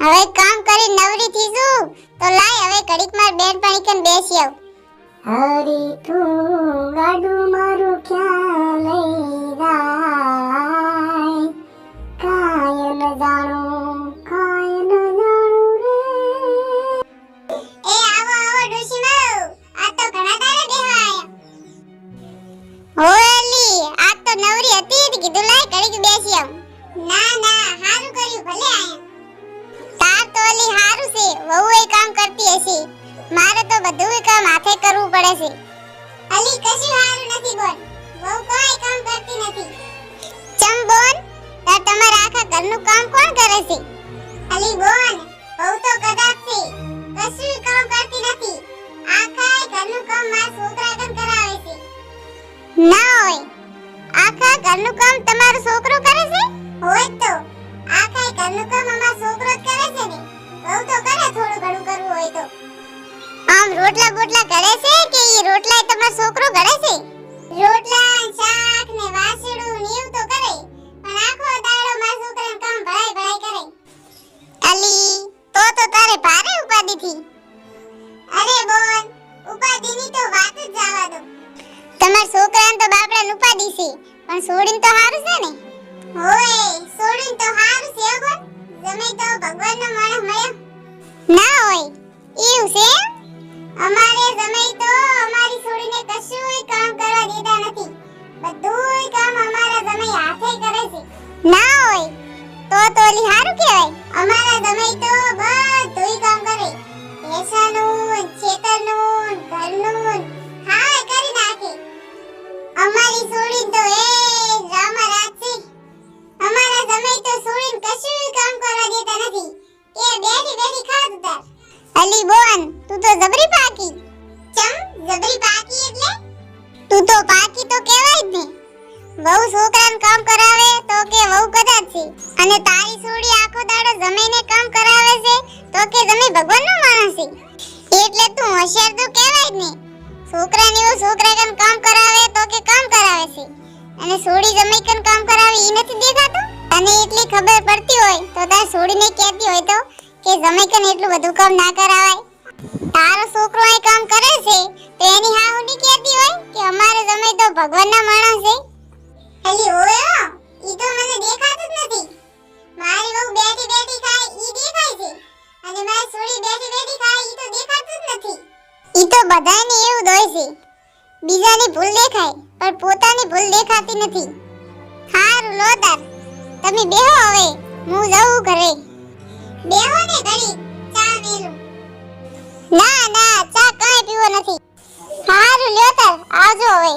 હવે કામ કરી નવરી થી છું તો લાય હવે ઘડીક માર બેનપણી કન બેસી આવ. હરી તું ગાડું મારું ક્યાં લઈ જાય, કાય ન જાણું રે. એ આવો આવો ડોશી માઉ, આ તો ઘણા તારે બેહવા આયા. હોલી આ તો નવરી હતી તો કીધું લાય ઘડીક બેસી આવ. ના ના હારું કર્યું ભલે આયા. તાર તો ઓલી હારું છે, વહુ એ કામ કરતી હશે, મારે તો બધું કામ હાથે કરવું પડે છે. અલી કશું હારું નથી બોન, વહુ કોઈ કામ કરતી નથી. ચમ બોન, તાર તમારા આખા ઘરનું કામ કોણ કરે છે? અલી બોન, વહુ તો કદાચ છે, કશું કામ કરતી નથી. આખા ઘરનું કામ મારા છોકરા કન કરાવે છે. ના હોય, આખા ઘરનું કામ તમારો છોકરો કરે છે? હોય તો આખા ઘરનું કામ અમારો છોકરો જ કરે છે ને. વહુ તો કરે થોડું ઘણું કરવું હોય તો. આમ રોટલા બોટલા ઘરે છે કે ઈ રોટલા તમારો છોકરો ઘરે છે? રોટલા શાક ને વાસણું ને એવું તો કરે, પણ આખો દાડો મારા છોકરાનું કામ ભળાઈ ભળાઈ કરે. અલી તો તારે ભારે ઉપાધિ થી. અરે બોન, ઉપાધિની તો વાત જ જવા દો. તમાર છોકરાને તો બાપડાને ઉપાધિ છે, પણ છોડીને તો હારું છે ને. હોય છોડીને તો હારું છે બોન, જમે તો ભગવાનનો માણસ મળ્યો. ના હોય એવું છે? અમારે જમે તો અમારી છોડીને કશુંય કામ કરવા દેતા નથી, બધુંય કામ અમારા જમે હાથે કરે છે. ના હોય તો ઓલી હારું કહેવાય. અમારા જમે તો બધુંય કામ કરે, ભેંસાનું, ખેતરનું, ઘરનું હાય કરી નાખે. અમારી છોડીને તો એ રામા રાત છે. અમારા જમે તો છોડીને કશુંય કામ કરવા દેતા નથી, કે બેઠી બેઠી ખાતું તાર. અલી બોન, તું તો જબરી પાકી. ચમ જબરી પાકી એટલે? તું તો પાકી તો કહેવાય જ ને. વહુ છોકરાને કામ કરાવે તો કે વહુ કદાચ છે, અને તારી છોડી આખો દાડો જમીને કામ કરાવે છે તો કે જમી ભગવાનનો માણસ છે. એટલે તું હોશિયાર તો કહેવાય જ ને. છોકરાને એવું છોકરા કન કામ કરાવે તો કે કામ કરાવે છે, અને છોડી જમી કન કામ કરાવે ઈ નથી દેખાતું. અને એટલી ખબર પડતી હોય તો તાર છોડીને કહેતી હોય તો કે જમી કન એટલું બધું કામ ના કરાવાય. તારો છોકરો અહીં કામ કરે છે તો એની હાહુ ની કહેતી હોય કે અમારે જમી તો ભગવાનના માણસ છે. અલી ઓયો, ઈ તો મને દેખાતું જ નથી. મારી વહુ બેઠી બેઠી ખાય ઈ દેખાય છે, અને મારી છોડી બેઠી બેઠી ખાય ઈ તો દેખાતું જ નથી. ઈ તો બધાને એવું જ હોય છે, બીજાની ભૂલ દેખાય પણ પોતાની ભૂલ દેખાતી નથી. હારું લો તાર, તમે બેહો હવે, હું જાઉં ઘરે. બેહો ને ઘડી, ચા મેલું. ના ના, ચા કાંઈ પીવો નથી. હારું લ્યો તાર, આવજો હવે.